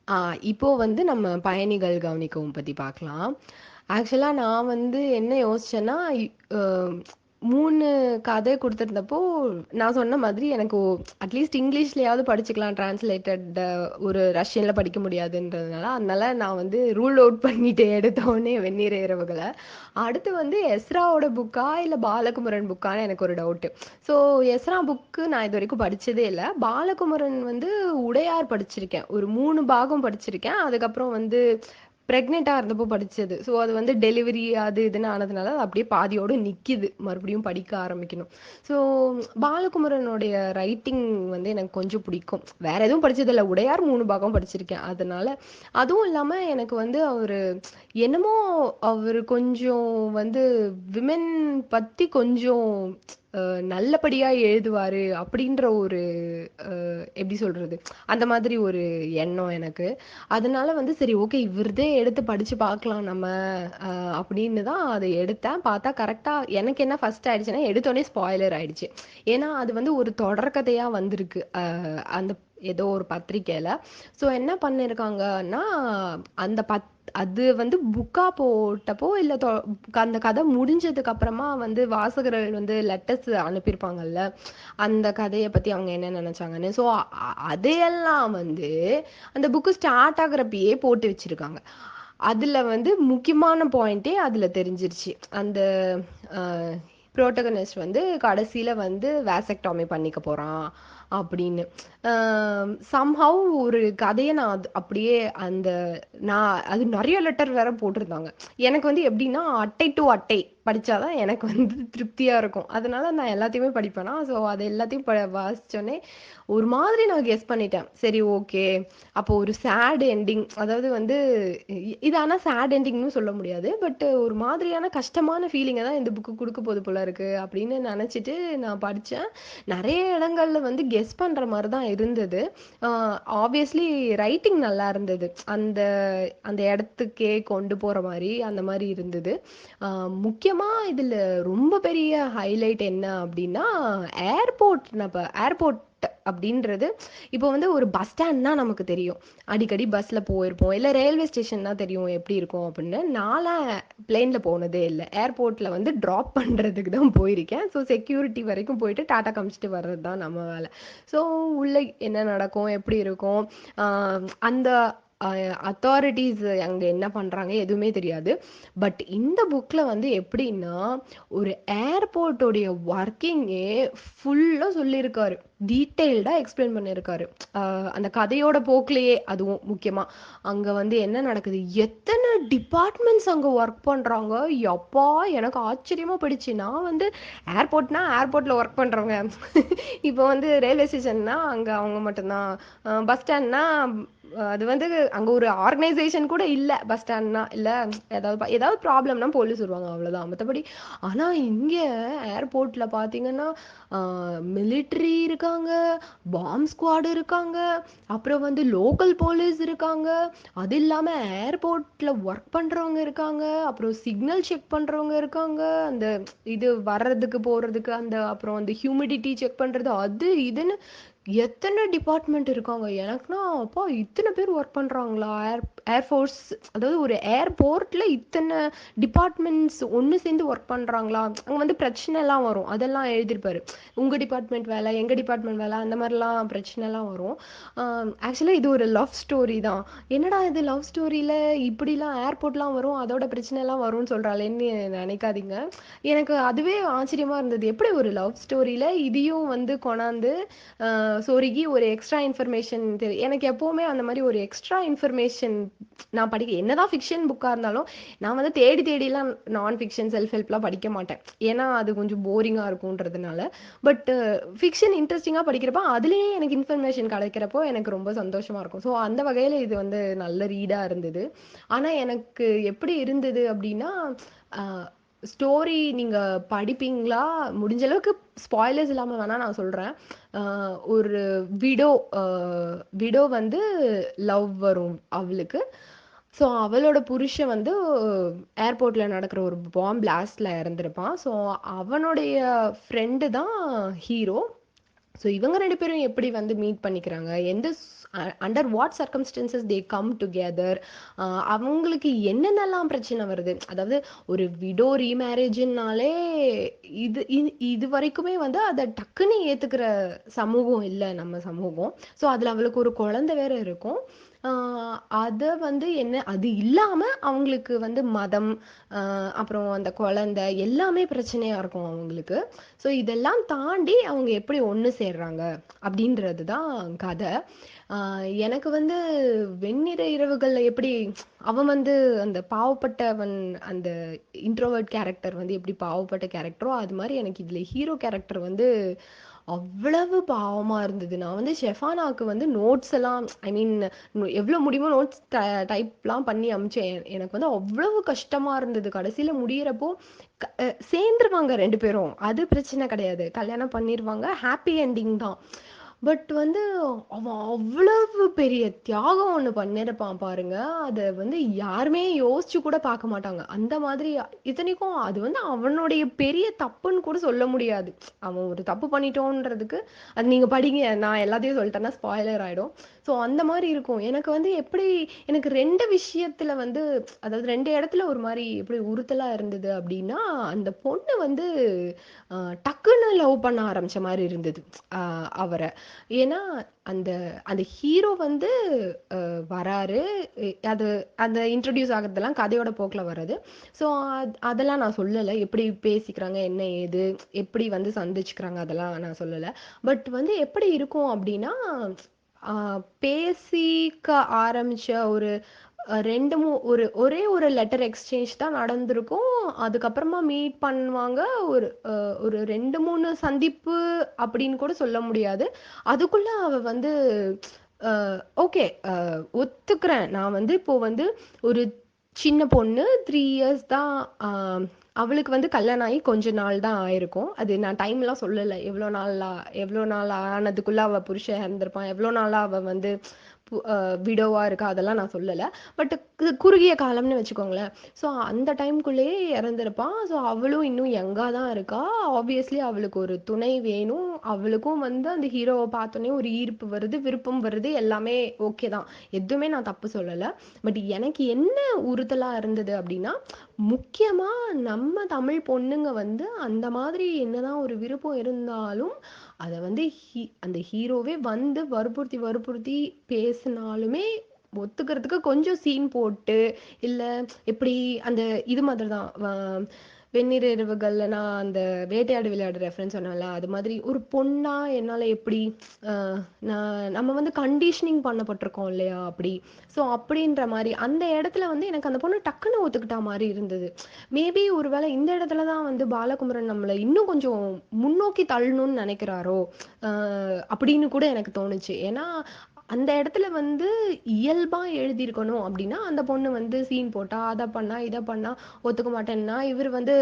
ஆ இப்போ வந்து நம்ம பயணிகள் கவனிக்கவும் பத்தி பார்க்கலாம். ஆக்சுவலா நான் வந்து என்ன யோசிச்சேன்னா, இ அ 3 கதை குடுத்திருந்தப்போ, நான் சொன்ன மாதிரி எனக்கு அட்லீஸ்ட் இங்கிலீஷ்லயாவது படிச்சுக்கலாம் டிரான்ஸ்லேட்டட் ஒரு ரஷ்யன்ல படிக்க முடியாதுன்றதுனால, அதனால நான் வந்து ரூல் அவுட் பண்ணிட்டேன் எடுத்தோனே வெந்நீர் இரவுகள. அடுத்து வந்து எஸ்ராவோட புக்கா, இல்ல பாலகுமரன் புக்கான்னு எனக்கு ஒரு டவுட்டு. ஸோ எஸ்ரா புக்கு நான் இதுவரைக்கும் படிச்சதே இல்ல. பாலகுமரன் வந்து உடையார் படிச்சிருக்கேன். ஒரு 3 பாகம் படிச்சிருக்கேன். அதுக்கப்புறம் வந்து பிரெக்னென்ட்டா இருந்தப்போ படிச்சது. ஸோ அது வந்து டெலிவரி அது இதுன்னு ஆனதுனால, அது அப்படியே பாதியோட நிக்கிது. மறுபடியும் படிக்க ஆரம்பிக்கணும். ஸோ பாலகுமரனுடைய ரைட்டிங் வந்து எனக்கு கொஞ்சம் பிடிக்கும். வேற எதுவும் படிச்சதில்ல. உடையார் 3 பாகம் படிச்சிருக்கேன். அதனால அதுவும் இல்லாம எனக்கு வந்து அவரு என்னமோ அவரு கொஞ்சம் வந்து விமென் பத்தி கொஞ்சம் நல்லபடியா எழுதுவாரு அப்படின்ற ஒரு எப்படி சொல்றது? அந்த மாதிரி ஒரு எண்ணம் எனக்கு. அதனால வந்து சரி ஓகே இவரதே எடுத்து படிச்சு பார்க்கலாம் நம்ம அ அப்படின்னு தான் அத எடுத்தேன். பார்த்தா கரெக்ட்டா எனக்கு என்ன ஃபர்ஸ்ட் ஆயிடுச்சுன்னா, எடுத்தோனே ஸ்பாயிலர் ஆயிடுச்சு. ஏன்னா அது வந்து ஒரு தொடர்கதையா வந்திருக்கு. அந்த ஏதோ ஒரு பத்திரிக்கையில. ஸோ என்ன பண்ணியிருக்காங்கன்னா, அந்த அது வந்து புக்கா போட்டப்போ, இல்ல அந்த கதை முடிஞ்சதுக்கு அப்புறமா வந்து வாசகர்கள் வந்து லெட்டர்ஸ் அனுப்பியிருப்பாங்கல்ல. அந்த கதைய பத்தி அவங்க என்ன நெனச்சாங்கன்னு. ஸோ அதையெல்லாம் வந்து அந்த புக்கு ஸ்டார்ட் ஆகுறப்பயே போட்டு வச்சிருக்காங்க. அதுல வந்து முக்கியமான பாயிண்ட்டே அதுல தெரிஞ்சிருச்சு. அந்த அ புரோட்டகனிஸ்ட் வந்து கடைசில வந்து வாசெக்டாமி பண்ணிக்க போறான் அப்படின்னு. சம்ஹவ் ஒரு கதைய நான் அப்படியே அந்த அது நெறைய லெட்டர் வேற போட்டிருந்தாங்க. எனக்கு வந்து எப்படின்னா, அட்டை டூ அட்டை படிச்சா தான் எனக்கு வந்து திருப்தியா இருக்கும். அதனால நான் எல்லாத்தையுமே படிப்பேனா, ஸோ அது எல்லாத்தையும் வாசிச்சோனே, ஒரு மாதிரி நான் கெஸ் பண்ணிட்டேன். சரி ஓகே. அப்போ ஒரு சேட் எண்டிங் அதாவது வந்து இது ஆனா சேட் எண்டிங்ன்னு சொல்ல முடியாது. பட் ஒரு மாதிரியான கஷ்டமான ஃபீலிங்க தான் இந்த புக்கு குடுக்க போது போல இருக்கு அப்படின்னு நெனச்சுட்டு நான் படிச்சேன். நெறைய இடங்கள்ல வந்து கெஸ் பண்ற மாரி தான் இருந்தது. ஆ ஆப்வியஸ்லி ரைட்டிங் நல்லா இருந்தது. அந்த அந்த இடத்துக்கே கொண்டு போற மாரி, அந்த மாரி இருந்தது. ஆ முக்கியமா இதுல ரொம்ப பெரிய ஹைலைட் என்ன அப்டின்னா, ஏர்போர்ட் அப்டின்றது இப்போ வந்து ஒரு பஸ் ஸ்டாண்ட்னா நமக்கு தெரியும். அடிக்கடி பஸ்ல போயிருப்போம். இல்ல ரயில்வே ஸ்டேஷன்னா தெரியும் எப்படி இருக்கும் அப்படின்னு. நான்லாம் பிளேன்ல போனதே இல்ல. ஏர்போர்ட்ல வந்து டிராப் பண்றதுக்கு தான் போயிருக்கேன். ஸோ செக்யூரிட்டி வரைக்கும் போயிட்டு டாட்டா காமிச்சுட்டு வர்றது தான் நம்ம வேல. ஸோ உள்ள என்ன நடக்கும்? எப்படி இருக்கும்? ஆ அந்த அ அத்தாரிட்டீஸ் அங்க என்ன பண்றாங்க? எதுவுமே தெரியாது. பட் இந்த புக்ல வந்து எப்படின்னா, ஒரு ஏர்போர்ட்டோடைய ஒர்க்கிங்கே ஃபுல்லா சொல்லியிருக்காரு. டீட்டெயில்டா எக்ஸ்பிளைன் பண்ணியிருக்காரு. அ அந்த கதையோட போக்குலயே அதுவும் முக்கியமா. அங்க வந்து என்ன நடக்குது? எத்தன டிபார்ட்மெண்ட்ஸ் அங்க ஒர்க் பண்றாங்க. யப்பா! எனக்கு ஆச்சரியமா போயிடுச்சு. நான் வந்து ஏர்போர்ட்னா, ஏர்போர்ட்ல ஒர்க் பண்றவங்க. இப்போ வந்து ரயில்வே ஸ்டேஷன்னா, அங்க அவங்க மட்டும் தான். பஸ் ஸ்டாண்ட்னா, அது வந்து அங்க ஒரு ஆர்கனைசேஷன் கூட இல்ல. பஸ் ஸ்டாண்ட்னா. இல்ல ஏதாவது ப்ராப்ளம்னா போலீஸ் வருவாங்க அவ்வளோதான். மத்தபடி ஆனா இங்க ஏர்போர்ட்ல பார்த்தீங்கன்னா, ஆ மிலிட்டரி இருக்காங்க, பாம்ப் ஸ்குவாட் இருக்காங்க, அப்புறம் வந்து லோக்கல் போலீஸ் இருக்காங்க. அது இல்லாம ஏர்போர்ட்ல ஒர்க் பண்றவங்க இருக்காங்க. அப்புறம் சிக்னல் செக் பண்றவங்க இருக்காங்க. அந்த இது வர்றதுக்கு, போறதுக்கு அப்புறம் அந்த ஹியூமிடிட்டி செக் பண்றது, அது இதுன்னு எத்தன டிபார்ட்மெண்ட் இருக்காங்க. எனக்குனா, அப்பா இத்தன பேர் ஒர்க் பண்றாங்களா? ஏர்ஃபோர்ஸ் அதாவது ஒரு ஏர்போர்ட்ல இத்தன டிபார்ட்மெண்ட்ஸ் ஒண்ணு சேர்ந்து ஒர்க் பண்றாங்களா? அங்க வந்து பிரச்சனைலாம் வரும். அதெல்லாம் எழுதியிருப்பாரு. உங்க டிபார்ட்மெண்ட் வேல, எங்க டிபார்ட்மெண்ட் வேல அந்த மாரிலாம் பிரச்சனைலாம் வரும். ஆக்சுவலா இது ஒரு லவ் ஸ்டோரி தான். என்னடா இது லவ் ஸ்டோரியில இப்படிலாம் ஏர்போர்ட்லாம் வரும், அதோட பிரச்சனைலாம் வரும்னு சொல்றாளேன்னு நினைக்காதீங்க. எனக்கு அதுவே ஆச்சரியமா இருந்தது. எப்படி ஒரு லவ் ஸ்டோரியில இதையும் வந்து கொணாந்து சொருகி ஒரு எக்ஸ்ட்ரா இன்ஃபர்மேஷன் எனக்கு எப்பவுமே அந்த மாரி ஒரு எக்ஸ்ட்ரா இன்ஃபர்மேஷன் நான் என்னதான் ஃபிக்ஷன் புக்கா இருந்தாலும், நான் வந்து தேடி தேடிலாம் நான் ஃபிக்ஷன், செல்ஃப் ஹெல்ப்லாம் படிக்க மாட்டேன். ஏன்னா, அது கொஞ்சம் போரிங்கா இருக்குன்றதுனால. பட் ஃபிக்ஷன் இன்ட்ரஸ்டிங்கா படிக்கிறப்ப, அதிலேயே எனக்கு இன்ஃபர்மேஷன் கிடைக்கிறப்போ எனக்கு ரொம்ப சந்தோஷமா இருக்கும். ஸோ அந்த வகையில இது வந்து நல்ல ரீடா இருந்தது. ஆனா எனக்கு எப்படி இருந்தது அப்படின்னா, அ ஸ்டோரி நீங்க படிப்பீங்களா? முடிஞ்ச அளவுக்கு ஸ்பாய்லர்ஸ் இல்லாம வேணா நான் சொல்றேன். அ ஒரு விடோ அ விடோ வந்து லவ் வரும் அவளுக்கு. ஸோ அவளோட புருஷன் வந்து ஏர்போர்ட்ல நடக்கிற ஒரு பாம் பிளாஸ்ட்ல இறந்திருப்பான். ஸோ அவனுடைய ஃப்ரெண்டு தான் ஹீரோ. ஸோ இவங்க 2 பேரும் எப்படி வந்து மீட் பண்ணிக்கிறாங்க? எந்த under what circumstances they come together, அவங்களுக்கு என்னென்னலாம் பிரச்சனை வருது. அதாவது ஒரு விடோ ரீமேரேஜ்னாலே இது வரைக்குமே வந்து அதை டக்குன்னு ஏத்துக்கிற சமூகம் இல்லை நம்ம சமூகம். ஸோ அதுல அவளுக்கு ஒரு குழந்தை வேற இருக்கும். அத வந்து என்ன அது இல்லாம அவங்களுக்கு வந்து மதம், அப்புறம் அந்த குழந்தை எல்லாமே பிரச்சனையா இருக்கும் அவங்களுக்கு. ஸோ இதெல்லாம் தாண்டி அவங்க எப்படி ஒண்ணு சேர்றாங்க அப்படின்றது தான் கதை. எனக்கு வந்து வெண்ணிற இரவுகள்ல எப்படி அவன் வந்து அந்த பாவப்பட்டவன், அந்த இன்ட்ரோவர்ட் கேரக்டர் வந்து எப்படி பாவப்பட்ட கேரக்டரோ அது மாதிரி எனக்கு இதுல ஹீரோ கேரக்டர் வந்து அவ்வளவு பாவமா இருந்தது. நான் வந்து ஷெஃபானாக்கு வந்து நோட்ஸ் எல்லாம், ஐ மீன் எவ்வளவு முடியுமோ நோட்ஸ் டைப்லாம் பண்ணி அமிச்சேன். எனக்கு வந்து அவ்வளவு கஷ்டமா இருந்தது. கடைசியில முடியறப்போ சேர்ந்துருவாங்க ரெண்டு பேரும், அது பிரச்சனை கிடையாது, கல்யாணம் பண்ணிருவாங்க, ஹாப்பி என்டிங் தான். பட் வந்து அவன் அவ்வளவு பெரிய தியாகம் ஒண்ணு பண்ணிருப்பான் பாருங்க. அத வந்து யாருமே யோசிச்சு கூட பார்க்க மாட்டாங்க அந்த மாதிரி. இத்தனைக்கும் அது வந்து அவனுடைய பெரிய தப்புன்னு கூட சொல்ல முடியாது. அவன் ஒரு தப்பு பண்ணிட்டோன்றதுக்கு, அது நீங்க படிங்க, நான் எல்லாத்தையும் சொல்லிட்டேன்னா ஸ்பாயிலர் ஆயிடும். ஸோ அந்த மாதிரி இருக்கும். எனக்கு வந்து எப்படி, எனக்கு ரெண்டு விஷயத்துல வந்து, அதாவது ரெண்டு இடத்துல ஒரு மாதிரி எப்படி உறுத்தலா இருந்தது அப்படின்னா, அந்த பொண்ணு வந்து டக்குன்னு லவ் பண்ண ஆரம்பிச்ச மாதிரி இருந்தது அவரை. ஏன்னா அந்த அந்த ஹீரோ வந்து வராரு, அது அந்த இன்ட்ரடியூஸ் ஆகுறதெல்லாம் கதையோட போக்குல வர்றது. ஸோ அதெல்லாம் நான் சொல்லலை, எப்படி பேசிக்கிறாங்க என்ன ஏது எப்படி வந்து சந்திச்சுக்கிறாங்க அதெல்லாம் நான் சொல்லலை. பட் வந்து எப்படி இருக்கும் அப்படின்னா, பேசிக்க ஆரம்பிச்ச ஒரு ஒரே ஒரு லெட்டர் எக்ஸ்சேஞ்ச் தான் நடந்திருக்கும். அதுக்கப்புறமா மீட் பண்ணுவாங்க. ஒரு ஒரு 2, 3 சந்திப்பு அப்படின்னு கூட சொல்ல முடியாது. அதுக்குள்ள அவ வந்து ஓகே, ஒத்துக்கிறேன், நான் வந்து இப்போ வந்து ஒரு சின்ன பொண்ணு, 3 இயர்ஸ் தான். அவளுக்கு வந்து கல்யாணம் ஆகி கொஞ்ச நாள் தான் ஆயிருக்கும். அது நான் டைம்லாம் சொல்லலை, எவ்வளோ நாள் ஆனதுக்குள்ள அவ புருஷன் இறந்திருப்பான், எவ்வளோ நாளா அவ வந்து விடோவா இருக்கா, அதெல்லாம் நான் சொல்லலை. பட் குறுகிய காலம்னு வச்சுக்கோங்களேன். ஸோ அந்த டைம்குள்ளேயே இறந்திருப்பான். ஸோ அவளும் இன்னும் யங்கா தான் இருக்கா. ஆப்வியஸ்லி அவளுக்கு ஒரு துணை வேணும். அவளுக்கும் வந்து அந்த ஹீரோவை பார்த்தோன்னே ஒரு ஈர்ப்பு வருது, விருப்பம் வருது, எல்லாமே ஓகே தான், எதுவுமே நான் தப்பு சொல்லலை. பட் எனக்கு என்ன உறுத்தலா இருந்தது அப்படின்னா, முக்கியமா நம்ம தமிழ் பொண்ணுங்க வந்து அந்த மாதிரி என்னதான் ஒரு விருப்பம் இருந்தாலும் அதை வந்து அந்த ஹீரோவே வந்து வற்புறுத்தி வற்புறுத்தி பேசினாலுமே ஒத்துக்கிறதுக்கு கொஞ்சம் சீன் போட்டு, இல்ல எப்படி அந்த இது மாதிரி தான். வெண்ணிற இரவுகள்ல நான் அந்த வேட்டையாடு விளையாடு ரெஃபரன்ஸ் சொன்னேன்ல, அது மாதிரி ஒரு பொண்ணா என்னால எப்படி நம்ம வந்து கண்டிஷனிங் பண்ணப்பட்டிருக்கோம் இல்லையா அப்படி. ஸோ அப்படின்ற மாதிரி அந்த இடத்துல வந்து எனக்கு அந்த பொண்ணு டக்குன்னு ஒத்துக்கிட்டா மாதிரி இருந்தது. மேபி ஒருவேளை இந்த இடத்துல தான் வந்து பாலகுமரன் நம்மளை இன்னும் கொஞ்சம் முன்னோக்கி தள்ளணும்னு நினைக்கிறாரோ அப்படின்னு கூட எனக்கு தோணுச்சு. ஏன்னா அந்த இடத்துல வந்து இயல்பா எழுதியிருக்கணும் அப்படின்னா, அந்த பொண்ணு வந்து சீன் போட்டா, அதை பண்ணா இதை பண்ணா, ஒத்துக்க மாட்டேன்னா இவர் வந்து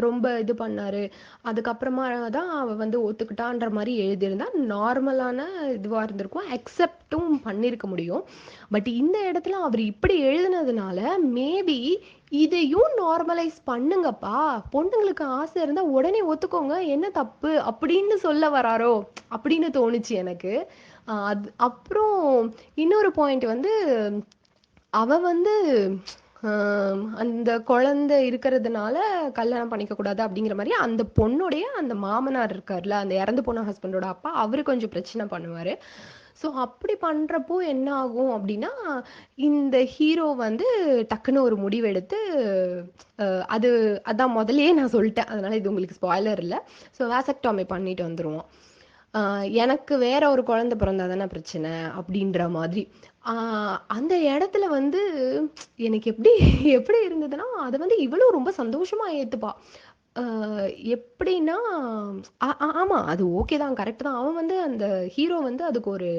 ரொம்ப இது பண்ணாரு, அதுக்கப்புறமா தான் அவ வந்து ஒத்துக்கிட்டான்ற மாதிரி எழுதியிருந்தா நார்மலான இதுவா இருந்திருக்கும், அக்செப்டும் பண்ணியிருக்க முடியும். பட் இந்த இடத்துல அவர் இப்படி எழுதுனதுனால மேபி இதையும் நார்மலைஸ் பண்ணுங்கப்பா, பொண்ணுங்களுக்கு ஆசை இருந்தா உடனே ஒத்துக்கோங்க, என்ன தப்பு அப்படின்னு சொல்ல வராரோ அப்படின்னு தோணுச்சு எனக்கு. அது அப்புறம் இன்னொரு பாயிண்ட் வந்து, அவ வந்து அந்த குழந்தை இருக்கிறதுனால கல்யாணம் பண்ணிக்க கூடாது அப்படிங்கிற மாதிரி அந்த பொண்ணுடைய அந்த மாமனார் இருக்கார்ல, அந்த இறந்து போன ஹஸ்பண்டோட அப்பா, அவரு கொஞ்சம் பிரச்சனை பண்ணுவாரு. ஸோ அப்படி பண்றப்போ என்ன ஆகும் அப்படின்னா, இந்த ஹீரோ வந்து டக்குன்னு ஒரு முடிவெடுத்து, அது அதான் முதல்லயே நான் சொல்லிட்டேன், அதனால இது உங்களுக்கு ஸ்பாய்லர் இல்லை. ஸோ வேசக்டாமி பண்ணிட்டு வந்துருவோம். எனக்கு வேற ஒரு குழந்தை பிறந்தா தானே பிரச்சனை அப்படின்ற மாதிரி. அந்த இடத்துல வந்து எனக்கு எப்படி எப்படி இருந்ததுன்னா, அதை வந்து இவளும் ரொம்ப சந்தோஷமா ஏத்துப்பா. அ எப்படின்னா, ஆமா, அது ஓகே தான், கரெக்ட் தான். அவன் வந்து அந்த ஹீரோ வந்து அதுக்கு ஒரு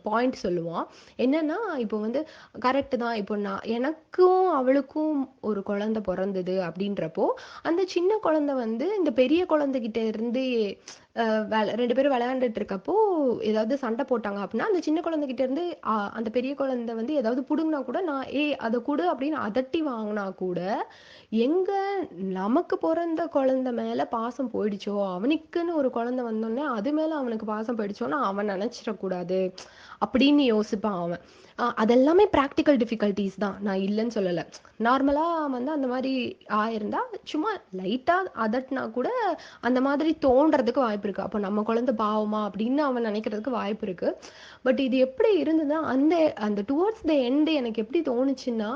பாயிண்ட் சொல்லுவான். என்னன்னா, இப்போ வந்து கரெக்ட் தான், இப்போ எனக்கும் அவளுக்கும் ஒரு குழந்தை பிறந்தது அப்படின்றப்போ, அந்த சின்ன குழந்தை வந்து இந்த பெரிய குழந்தைகிட்ட இருந்து ரெண்டு பேரும் விளையாண்டுட்டு இருக்கப்போ ஏதாவது சண்டை போட்டாங்க அப்படின்னா, அந்த சின்ன குழந்தைகிட்ட இருந்து அந்த பெரிய குழந்தை வந்து ஏதாவது புடுங்கினா கூட, நான் அதை கொடு அப்படின்னு அதட்டி வாங்கினா கூட, எங்க நமக்கு பிறந்த குழந்தை மேல பாசம் போயிடுச்சோ, அவனுக்குன்னு ஒரு குழந்தை வந்தோடனே அது மேல அவனுக்கு பாசம் போயிடுச்சோன்னு அவன் நினைச்சிடக்கூடாது. அப்படின்னு யோசிப்பான் அவன். அதெல்லாமே ப்ராக்டிக்கல் டிஃபிகல்ட்டிஸ் தான், நான் இல்லைன்னு சொல்லலை. நார்மலாக வந்து அந்த மாதிரி ஆயிருந்தா சும்மா லைட்டாக அதட்டினா கூட அந்த மாதிரி தோன்றதுக்கு வாய்ப்பு இருக்கு. அப்போ நம்ம குழந்தை பாவமா அப்படின்னு அவன் நினைக்கிறதுக்கு வாய்ப்பு இருக்கு. பட் இது எப்படி இருந்ததுன்னா, அந்த அந்த டுவர்ட்ஸ் த எண்ட் எனக்கு எப்படி தோணுச்சுன்னா,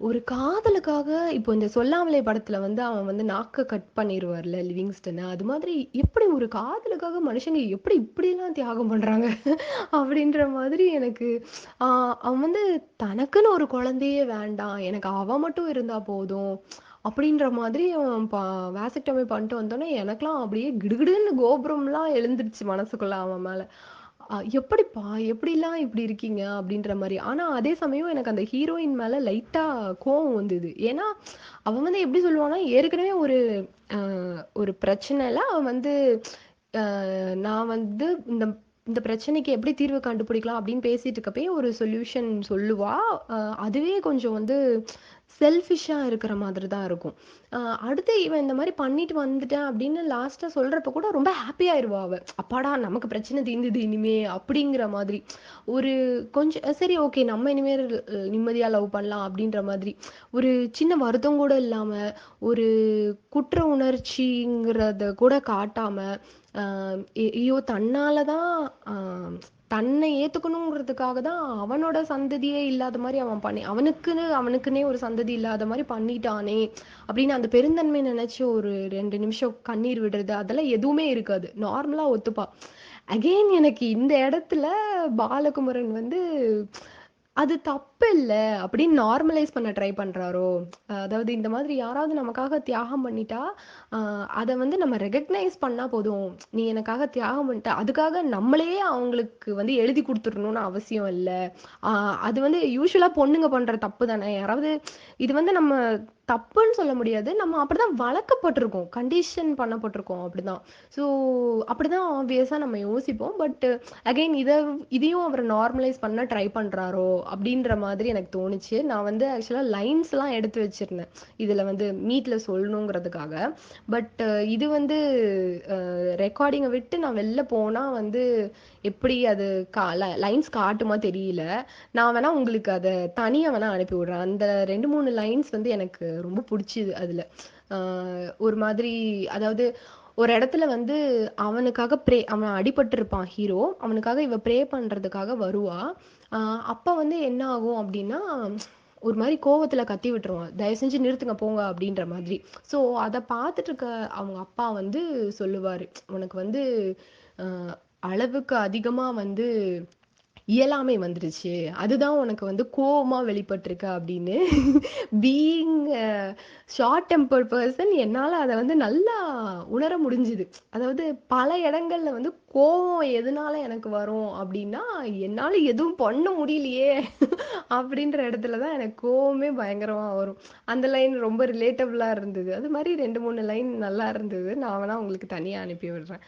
ஒரு காதலுக்காக இப்போ இந்த சொல்லாமலே படத்துல வந்து அவன் வந்து நாக்க கட் பண்ணிருவார்ல லிவிங்ஸ்டன், அது மாதிரி எப்படி ஒரு காதலுக்காக மனுஷங்க எப்படி இப்படிலாம் தியாகம் பண்றாங்க அப்படின்ற மாதிரி எனக்கு அவன் வந்து தனக்குன்னு ஒரு குழந்தையே வேண்டாம், எனக்கு அவ மட்டும் இருந்தா போதும் அப்படின்ற மாதிரி அவன் வேசக்டமி பண்ணிட்டு வந்தோடனே எனக்கெல்லாம் அப்படியே கிடுகிடுன்னு கோபுரம்லாம் எழுந்துருச்சு மனசுக்குள்ள அவன் மேல. எப்படிப்பா எப்படிலாம் இப்படி இருக்கீங்க அப்படின்ற மாதிரி. ஆனா அதே சமயம் எனக்கு அந்த ஹீரோயின் மேல லைட்டா கோவம் வந்தது. ஏன்னா அவன் வந்து எப்படி சொல்லுவான்னா, ஏற்கனவே ஒரு ஒரு பிரச்சனைல அவன் வந்து நான் வந்து இந்த இந்த பிரச்சனைக்கு எப்படி தீர்வு கண்டுபிடிக்கலாம் அப்படின்னு பேசிட்டு இருக்கப்பயே ஒரு சொல்யூஷன் சொல்லுவா. அதுவே கொஞ்சம் வந்து செல்ஃபிஷா இருக்கிற மாதிரி தான் இருக்கும். அடுத்து இவன் இந்த மாதிரி பண்ணிட்டு வந்துட்டேன் அப்படின்னு லாஸ்டா சொல்றப்ப கூட ரொம்ப ஹாப்பி ஆயிருவா அவ. அப்பாடா நமக்கு பிரச்சனை தீர்ந்தது இனிமே அப்படிங்கிற மாதிரி. ஒரு கொஞ்சம் சரி ஓகே நம்ம இனிமேல் நிம்மதியா லவ் பண்ணலாம் அப்படின்ற மாதிரி. ஒரு சின்ன வருத்தம் கூட இல்லாம, ஒரு குற்ற உணர்ச்சிங்கிறத கூட காட்டாம, ஐயோ தன்னால தான் தன்னை ஏத்துக்கணுங்கிறதுக்காக தான் அவனோட சந்ததியே இல்லாத மாதிரி அவன் பண்ணி அவனுக்குன்னே ஒரு சந்ததி இல்லாத மாதிரி பண்ணிட்டானே அப்படின்னு அந்த பெருந்தன்மை நினைச்சு ஒரு 2 நிமிஷம் கண்ணீர் விடுறது அதெல்லாம் எதுவுமே இருக்காது, நார்மலா ஒத்துப்பா. அகெயின் எனக்கு இந்த இடத்துல பாலகுமரன் வந்து அது தப்பு இல்ல அப்படின்னு நார்மலைஸ் பண்ண ட்ரை பண்றாரோ. அதாவது இந்த மாதிரி யாராவது நமக்காக தியாகம் பண்ணிட்டா அதை வந்து நம்ம ரெகக்னைஸ் பண்ணா போதும். நீ எனக்காக தியாகம் பண்ணிட்ட, அதுக்காக நம்மளே அவங்களுக்கு வந்து எழுதி கொடுத்துடணும்னு அவசியம் இல்லை. அது வந்து யூஸ்வலா பொண்ணுங்க பண்ற தப்பு தானே. யாராவது இது வந்து நம்ம தப்புன்னு சொல்ல முடியாது, நம்ம அப்படிதான் வளர்க்கப்பட்டிருக்கோம், கண்டிஷன் பண்ணப்பட்டிருக்கோம் அப்படிதான். ஸோ அப்படிதான் ஆப்வியஸா நம்ம யோசிப்போம். பட் அகைன் இதையும் அவர் நார்மலைஸ் பண்ண ட்ரை பண்றாரோ அப்படின்ற மாதிரி எனக்கு தோணுச்சு. நான் வந்து ஆக்சுவலா லைன்ஸ்லாம் எடுத்து வச்சிருந்தேன் இதுல வந்து மீட்ல சொல்லணுங்கிறதுக்காக. பட் இது வந்து ரெக்கார்டிங்கை விட்டு நான் வெளில போனா வந்து எப்படி அது லைன்ஸ் காட்டுமா தெரியல. நான் வேணா உங்களுக்கு அதை தனியா வேணா அனுப்பி விடுறேன். அந்த 2 3 லைன்ஸ் வந்து எனக்கு ரொம்ப பிடிச்சிது அதுல. ஒரு மாதிரி அதாவது ஒரு இடத்துல வந்து அவனுக்காக அவன் அடிபட்டிருப்பான் ஹீரோ, அவனுக்காக இவ ப்ரே பண்றதுக்காக வருவா. அப்ப வந்து என்ன ஆகும் அப்படின்னா, ஒரு மாதிரி கோவத்துல கத்தி விட்டுருவான், தயவு செஞ்சு நிறுத்துங்க போங்க அப்படின்ற மாதிரி. ஸோ அதை பார்த்துட்டு இருக்க அவங்க அப்பா வந்து சொல்லுவாரு, உனக்கு வந்து அஹ், அளவுக்கு அதிகமா வந்து இயலாமை வந்துருச்சு, அதுதான் உனக்கு வந்து கோவமா வெளிப்பட்டிருக்கு அப்படின்னு. பீயிங் ஷார்ட் டெம்பர்ட் பர்சன் என்னால அதை வந்து நல்லா உணர முடிஞ்சுது. அதாவது பல இடங்கள்ல வந்து கோவம் எதனால எனக்கு வரும் அப்படின்னா, என்னால எதுவும் பண்ண முடியலையே அப்படின்ற இடத்துல தான் எனக்கு கோவமே பயங்கரமா வரும். அந்த லைன் ரொம்ப ரிலேட்டபிளா இருந்தது. அது மாதிரி 2 3 லைன் நல்லா இருந்தது. நான் வேணா உங்களுக்கு தனியா அனுப்பி விடுறேன்.